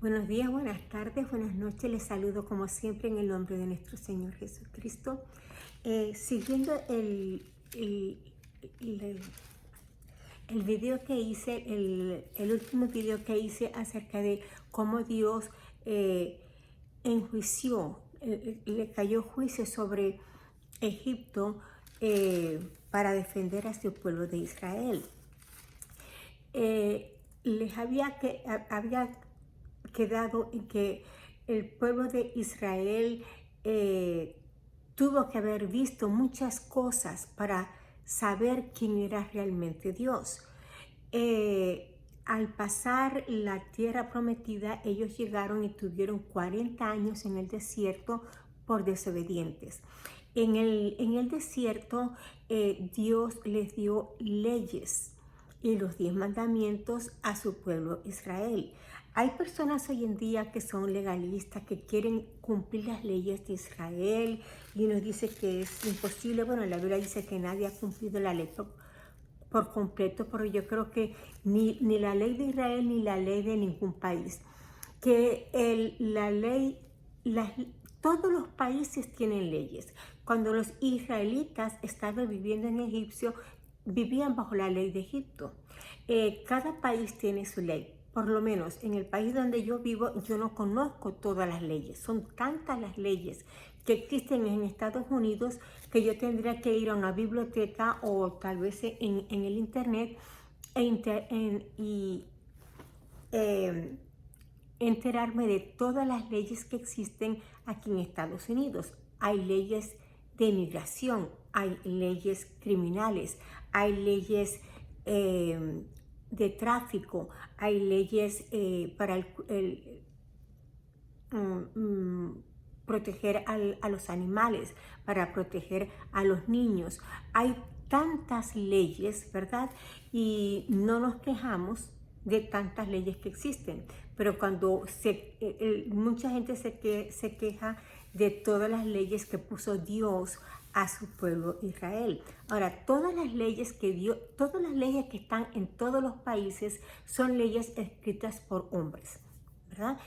Buenos días, buenas tardes, buenas noches. Les saludo como siempre en el nombre de nuestro Señor Jesucristo. Siguiendo el, el- el video que hice, el último video que hice acerca de cómo Dios enjuició, le cayó juicio sobre Egipto para defender a su pueblo de Israel. Había quedado en que el pueblo de Israel tuvo que haber visto muchas cosas para saber quién era realmente Dios. Al pasar la tierra prometida, ellos llegaron y tuvieron 40 años en el desierto por desobedientes. En el desierto, Dios les dio leyes y los 10 mandamientos a su pueblo Israel. Hay personas hoy en día que son legalistas, que quieren cumplir las leyes de Israel y nos dice que es imposible. Bueno, la Biblia dice que nadie ha cumplido la ley por completo, pero yo creo que ni la ley de Israel ni la ley de ningún país. Que la ley, todos los países tienen leyes. Cuando los israelitas estaban viviendo en Egipcio, vivían bajo la ley de Egipto. Cada país tiene su ley. Por lo menos en el país donde yo vivo, yo no conozco todas las leyes. Son tantas las leyes que existen en Estados Unidos que yo tendría que ir a una biblioteca o tal vez en el internet y enterarme de todas las leyes que existen aquí en Estados Unidos. Hay leyes de inmigración, hay leyes criminales, hay leyes de tráfico, hay leyes para proteger a los animales, para proteger a los niños. Hay tantas leyes, ¿verdad? Y no nos quejamos de tantas leyes que existen, pero cuando mucha gente se queja de todas las leyes que puso Dios a su pueblo Israel. Ahora, todas las leyes que están en todos los países son leyes escritas por hombres, ¿verdad?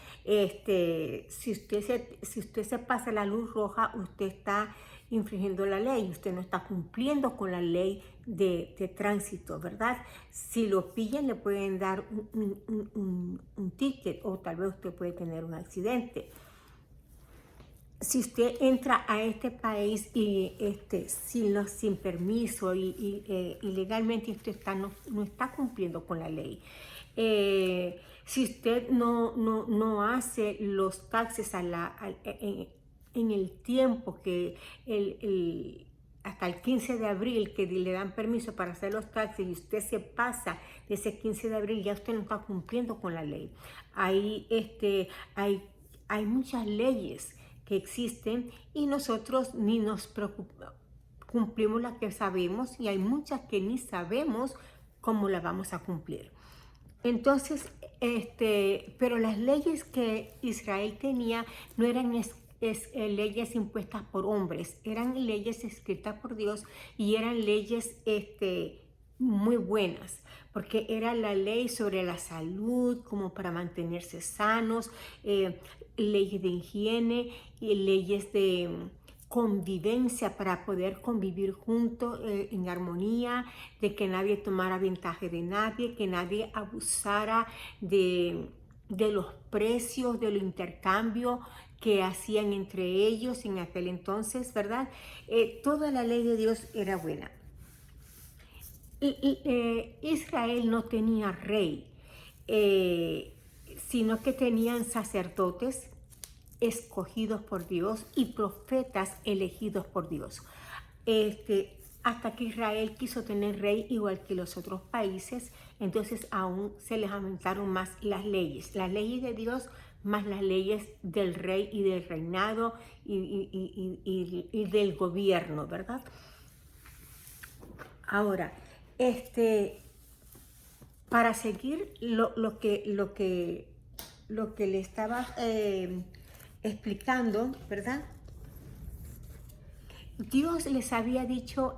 Si usted se pasa la luz roja, usted está infringiendo la ley, usted no está cumpliendo con la ley de tránsito, ¿verdad? Si lo pillan, le pueden dar un ticket o tal vez usted puede tener un accidente. Si usted entra a este país y sin permiso y ilegalmente usted no está cumpliendo con la ley. Si usted no hace los taxes en el tiempo que hasta el 15 de abril que le dan permiso para hacer los taxes y usted se pasa de ese 15 de abril, ya usted no está cumpliendo con la ley. Hay muchas leyes que existen y nosotros ni nos preocupamos, cumplimos las que sabemos y hay muchas que ni sabemos cómo las vamos a cumplir. Entonces, pero las leyes que Israel tenía no eran leyes impuestas por hombres, eran leyes escritas por Dios y eran leyes muy buenas, porque era la ley sobre la salud, como para mantenerse sanos, leyes de higiene y leyes de convivencia para poder convivir juntos en armonía, de que nadie tomara ventaja de nadie, que nadie abusara de los precios, del intercambio que hacían entre ellos en aquel entonces, ¿verdad? Toda la ley de Dios era buena. Israel no tenía rey, sino que tenían sacerdotes escogidos por Dios y profetas elegidos por Dios. Hasta que Israel quiso tener rey igual que los otros países, entonces aún se les aumentaron más las leyes de Dios más las leyes del rey y del reinado y del gobierno, ¿verdad? Ahora, para seguir lo que le estaba explicando, ¿verdad? Dios les había dicho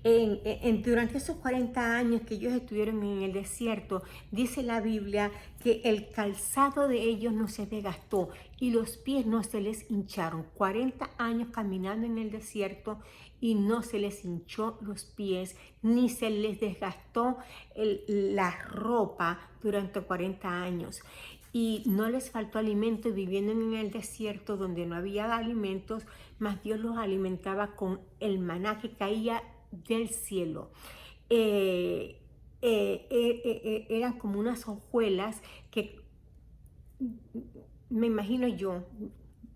Durante esos 40 años que ellos estuvieron en el desierto, dice la Biblia que el calzado de ellos no se desgastó y los pies no se les hincharon. 40 años caminando en el desierto y no se les hinchó los pies, ni se les desgastó la ropa durante 40 años. Y no les faltó alimento viviendo en el desierto donde no había alimentos, mas Dios los alimentaba con el maná que caía del cielo. Eran como unas hojuelas que me imagino yo,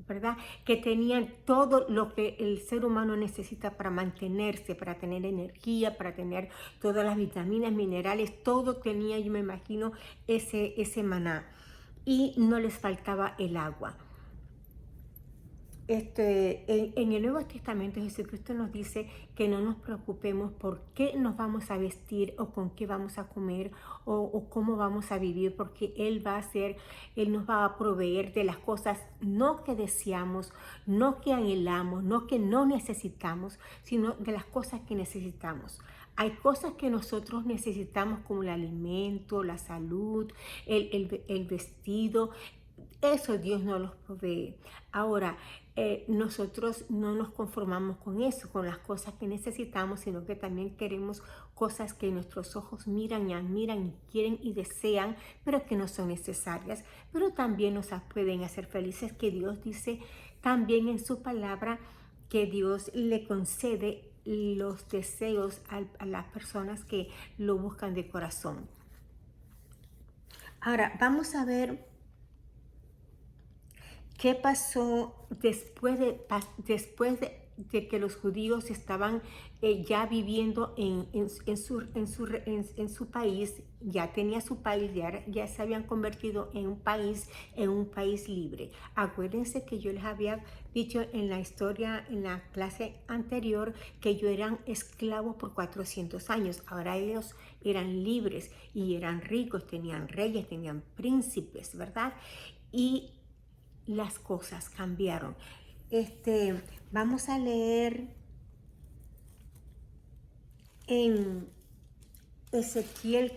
¿verdad? Que tenían todo lo que el ser humano necesita para mantenerse, para tener energía, para tener todas las vitaminas, minerales, todo tenía, yo me imagino, ese maná. Y no les faltaba el agua. En el Nuevo Testamento Jesucristo nos dice que no nos preocupemos por qué nos vamos a vestir o con qué vamos a comer o cómo vamos a vivir, porque Él nos va a proveer de las cosas no que deseamos, no que anhelamos, no que no necesitamos, sino de las cosas que necesitamos. Hay cosas que nosotros necesitamos como el alimento, la salud, el vestido. Eso Dios nos los provee. Ahora, nosotros no nos conformamos con eso, con las cosas que necesitamos, sino que también queremos cosas que nuestros ojos miran y admiran y quieren y desean, pero que no son necesarias, pero también nos pueden hacer felices, que Dios dice también en su palabra que Dios le concede los deseos a las personas que lo buscan de corazón. Ahora, vamos a ver ¿qué pasó después de que los judíos estaban ya viviendo en su país? Ya tenía su país, ya se habían convertido en un país libre. Acuérdense que yo les había dicho en la historia, en la clase anterior, que ellos eran esclavos por 400 años. Ahora ellos eran libres y eran ricos, tenían reyes, tenían príncipes, ¿verdad? Y las cosas cambiaron. Vamos a leer en Ezequiel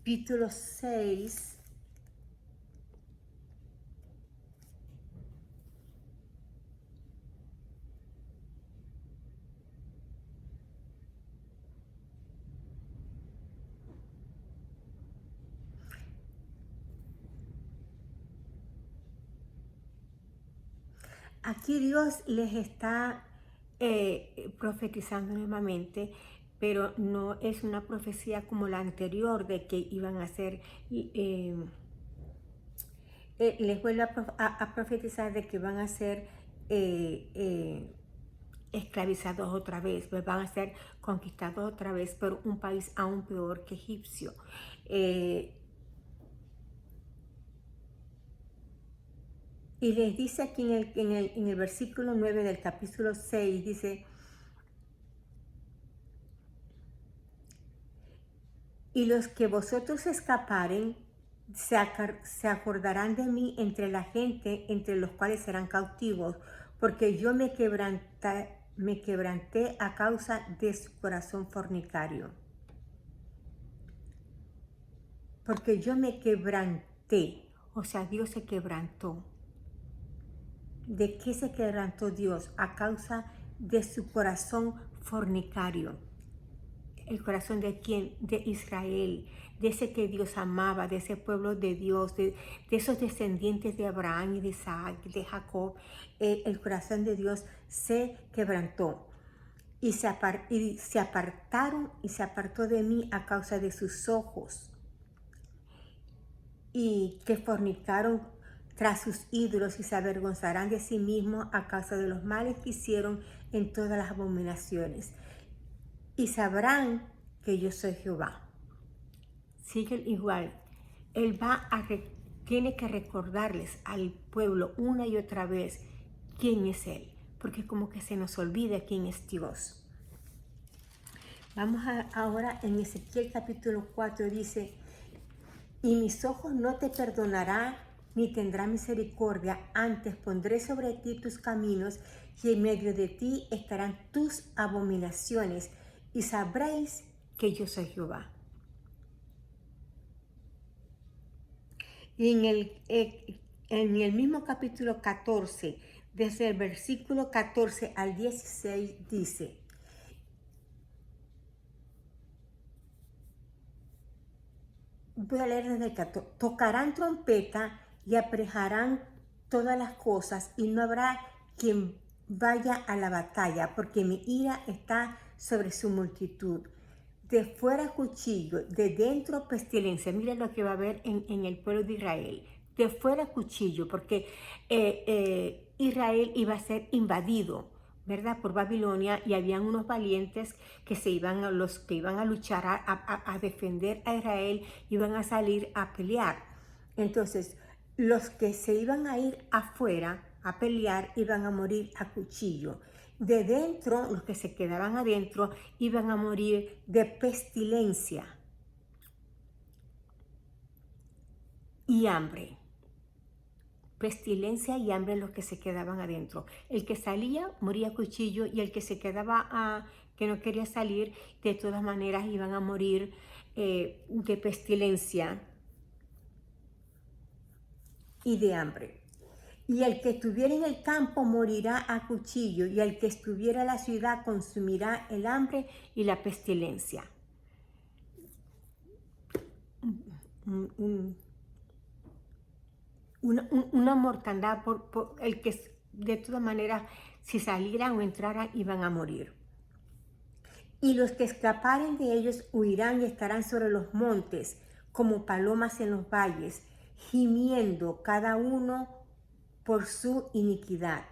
capítulo 6. Aquí Dios les está profetizando nuevamente, pero no es una profecía como la anterior de que iban a ser, les vuelve a profetizar de que van a ser esclavizados otra vez, pues van a ser conquistados otra vez por un país aún peor que egipcio. Y les dice aquí en el versículo 9 del capítulo 6, dice: y los que vosotros escaparen se acordarán de mí entre la gente, entre los cuales serán cautivos, porque yo me quebranté a causa de su corazón fornicario. Porque yo me quebranté, o sea, Dios se quebrantó. ¿De qué se quebrantó Dios? A causa de su corazón fornicario. ¿El corazón de quién? De Israel, de ese que Dios amaba, de ese pueblo de Dios, de esos descendientes de Abraham y de Isaac, de Jacob. El corazón de Dios se quebrantó y se apartaron y se apartó de mí a causa de sus ojos, y que fornicaron tras sus ídolos, y se avergonzarán de sí mismos a causa de los males que hicieron en todas las abominaciones. Y sabrán que yo soy Jehová. Sigue igual. Él tiene que recordarles al pueblo una y otra vez quién es Él, porque como que se nos olvida quién es Dios. Vamos ahora en Ezequiel capítulo 4, dice: y mis ojos no te perdonarán ni tendrá misericordia. Antes pondré sobre ti tus caminos, y en medio de ti estarán tus abominaciones, y sabréis que yo soy Jehová. Y en el mismo capítulo 14, desde el versículo 14 al 16, dice: voy a leer desde el 14. Tocarán trompeta y aprejarán todas las cosas, y no habrá quien vaya a la batalla, porque mi ira está sobre su multitud. De fuera cuchillo, de dentro pestilencia. Mira lo que va a haber en el pueblo de Israel. De fuera cuchillo, porque Israel iba a ser invadido, ¿verdad?, por Babilonia, y habían unos valientes que los que iban a luchar a defender a Israel, iban a salir a pelear. Entonces, los que se iban a ir afuera a pelear iban a morir a cuchillo. De dentro, los que se quedaban adentro iban a morir de pestilencia y hambre. Pestilencia y hambre los que se quedaban adentro. El que salía moría a cuchillo, y el que se quedaba, que no quería salir, de todas maneras iban a morir de pestilencia y de hambre. Y el que estuviera en el campo morirá a cuchillo, y el que estuviera en la ciudad consumirá el hambre y la pestilencia. Una mortandad por el que de todas maneras, si salieran o entraran, iban a morir. Y los que escaparen de ellos huirán y estarán sobre los montes como palomas en los valles, gimiendo cada uno por su iniquidad.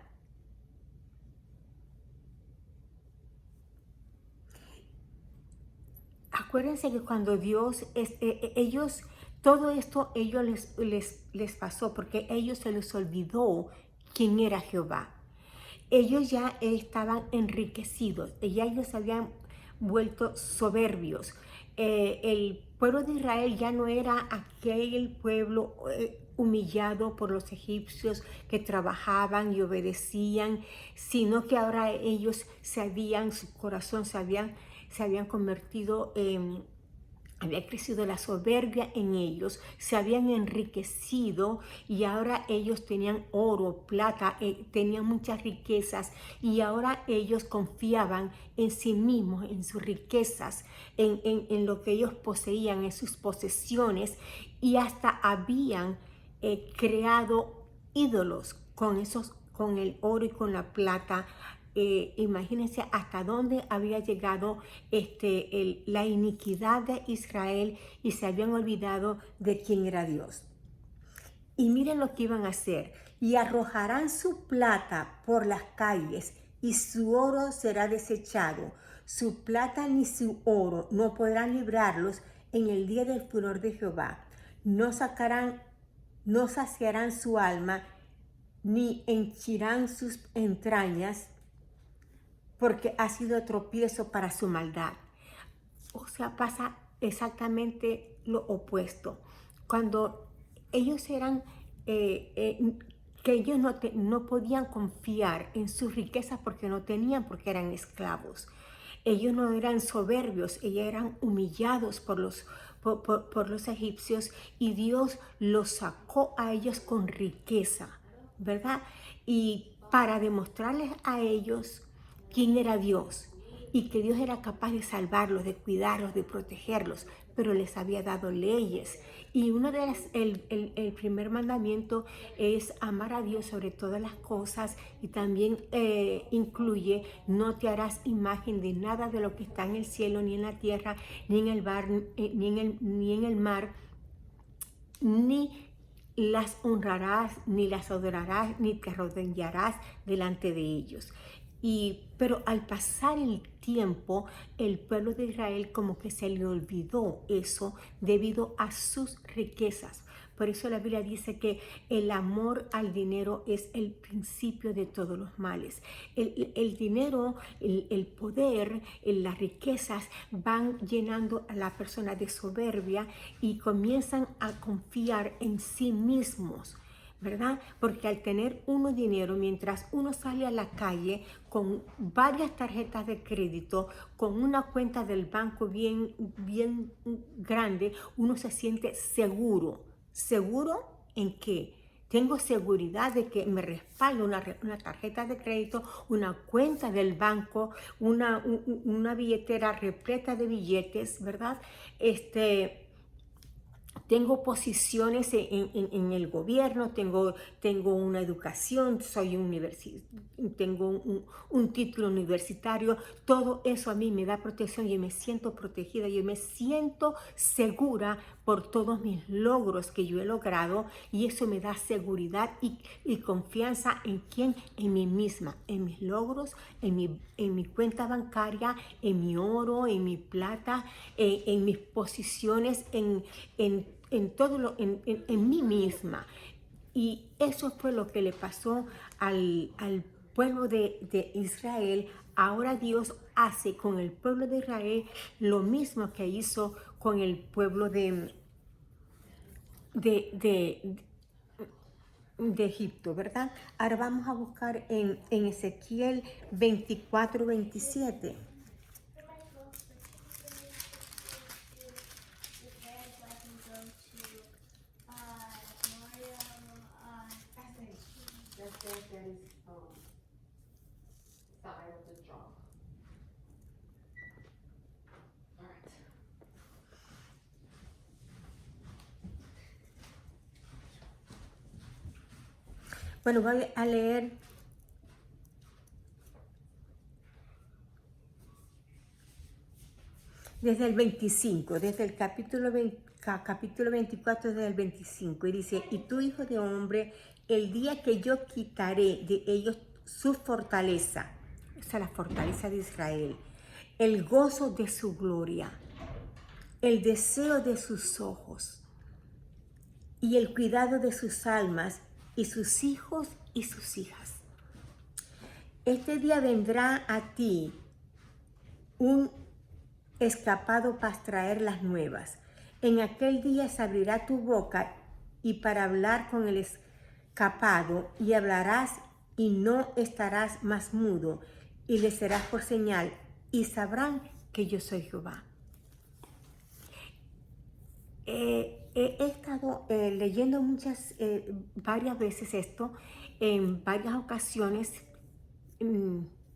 Acuérdense que cuando Dios, todo esto les pasó porque ellos se les olvidó quién era Jehová. Ellos ya estaban enriquecidos, ya ellos se habían vuelto soberbios. El pueblo de Israel ya no era aquel pueblo humillado por los egipcios que trabajaban y obedecían, sino que ahora ellos su corazón se habían convertido en... Había crecido la soberbia en ellos, se habían enriquecido, y ahora ellos tenían oro, plata, tenían muchas riquezas, y ahora ellos confiaban en sí mismos, en sus riquezas, en lo que ellos poseían, en sus posesiones, y hasta habían creado ídolos con el oro y con la plata. Imagínense hasta dónde había llegado la iniquidad de Israel, y se habían olvidado de quién era Dios. Y miren lo que iban a hacer: y arrojarán su plata por las calles, y su oro será desechado. Su plata ni su oro no podrán librarlos en el día del furor de Jehová. No saciarán su alma, ni henchirán sus entrañas, porque ha sido tropiezo para su maldad. O sea, pasa exactamente lo opuesto. Cuando ellos eran, que ellos no podían confiar en sus riquezas porque no tenían, porque eran esclavos. Ellos no eran soberbios, ellos eran humillados por los egipcios, y Dios los sacó a ellos con riqueza, ¿verdad? Y para demostrarles a ellos quién era Dios, y que Dios era capaz de salvarlos, de cuidarlos, de protegerlos, pero les había dado leyes. Y el primer mandamiento es amar a Dios sobre todas las cosas, y también incluye: no te harás imagen de nada de lo que está en el cielo, ni en la tierra, ni en el mar, ni las honrarás, ni las adorarás, ni te arrodillarás delante de ellos. Pero al pasar el tiempo, el pueblo de Israel como que se le olvidó eso debido a sus riquezas. Por eso la Biblia dice que el amor al dinero es el principio de todos los males. El dinero, el poder, las riquezas van llenando a la persona de soberbia, y comienzan a confiar en sí mismos. ¿verdad? Porque al tener uno dinero, mientras uno sale a la calle con varias tarjetas de crédito, con una cuenta del banco bien grande, uno se siente seguro. ¿Seguro en qué? Tengo seguridad de que me respalda una tarjeta de crédito, una cuenta del banco, una billetera repleta de billetes, ¿verdad? Tengo posiciones en el gobierno, tengo una educación, tengo un título universitario. Todo eso a mí me da protección. Yo me siento protegida, yo me siento segura por todos mis logros que yo he logrado, y eso me da seguridad y confianza en quién, en mí misma, en mis logros, en mi cuenta bancaria, en mi oro, en mi plata, en mis posiciones, en todo en mí misma. Y eso fue lo que le pasó al pueblo de Israel. Ahora Dios hace con el pueblo de Israel lo mismo que hizo con el pueblo de Egipto, ¿verdad? Ahora vamos a buscar en Ezequiel 24-27. Bueno, voy a leer desde el 25, desde el capítulo 24, desde el 25, y dice: y tú, hijo de hombre, el día que yo quitaré de ellos su fortaleza, esa es la fortaleza de Israel, el gozo de su gloria, el deseo de sus ojos y el cuidado de sus almas y sus hijos y sus hijas. Este día vendrá a ti un escapado para traer las nuevas. En aquel día se abrirá tu boca y para hablar con el escapado, y hablarás y no estarás más mudo, y le serás por señal, y sabrán que yo soy Jehová. He estado leyendo varias veces esto, en varias ocasiones.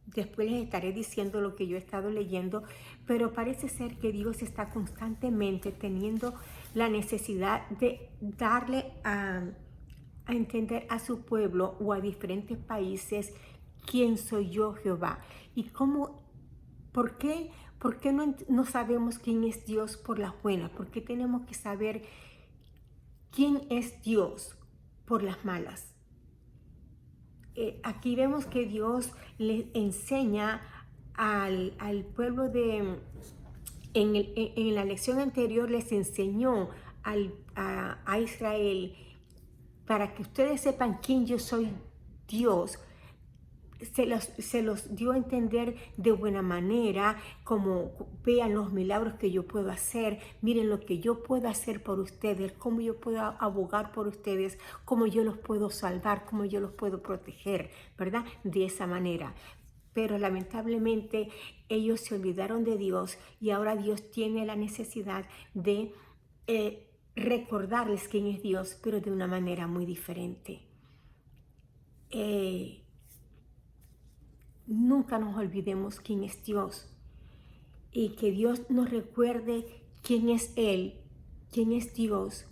Después les estaré diciendo lo que yo he estado leyendo, pero parece ser que Dios está constantemente teniendo la necesidad de darle a entender a su pueblo o a diferentes países quién soy yo, Jehová. Y ¿por qué no sabemos quién es Dios por las buenas? ¿Por qué tenemos que saber quién es Dios por las malas? Aquí vemos que Dios le enseña al pueblo en la lección anterior les enseñó a Israel, para que ustedes sepan quién yo soy, Dios. Se los dio a entender de buena manera, como vean los milagros que yo puedo hacer, miren lo que yo puedo hacer por ustedes, cómo yo puedo abogar por ustedes, cómo yo los puedo salvar, cómo yo los puedo proteger, ¿verdad? De esa manera. Pero lamentablemente ellos se olvidaron de Dios, y ahora Dios tiene la necesidad de recordarles quién es Dios, pero de una manera muy diferente. Nunca nos olvidemos quién es Dios, y que Dios nos recuerde quién es Él, quién es Dios,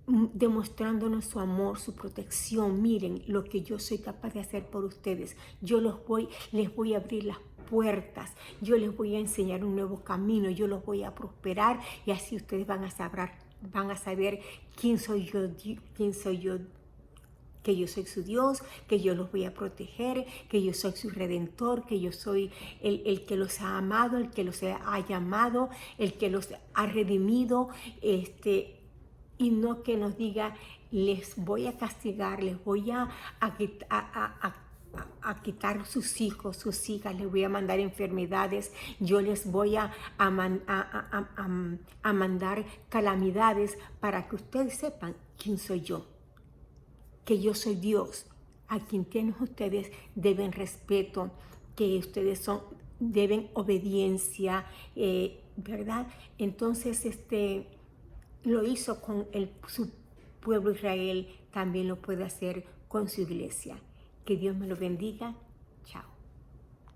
demostrándonos su amor, su protección. Miren lo que yo soy capaz de hacer por ustedes. Yo les voy a abrir las puertas, yo les voy a enseñar un nuevo camino, yo los voy a prosperar, y así ustedes van a saber quién soy yo, que yo soy su Dios, que yo los voy a proteger, que yo soy su Redentor, que yo soy el que los ha amado, el que los ha llamado, el que los ha redimido, y no que nos diga: les voy a castigar, les voy a quitar sus hijos, sus hijas, les voy a mandar enfermedades, yo les voy a mandar calamidades, para que ustedes sepan quién soy yo. que yo soy Dios, a quienes ustedes deben respeto, que ustedes deben obediencia, ¿verdad? Entonces, lo hizo con su pueblo Israel, también lo puede hacer con su iglesia. Que Dios me lo bendiga. Chao.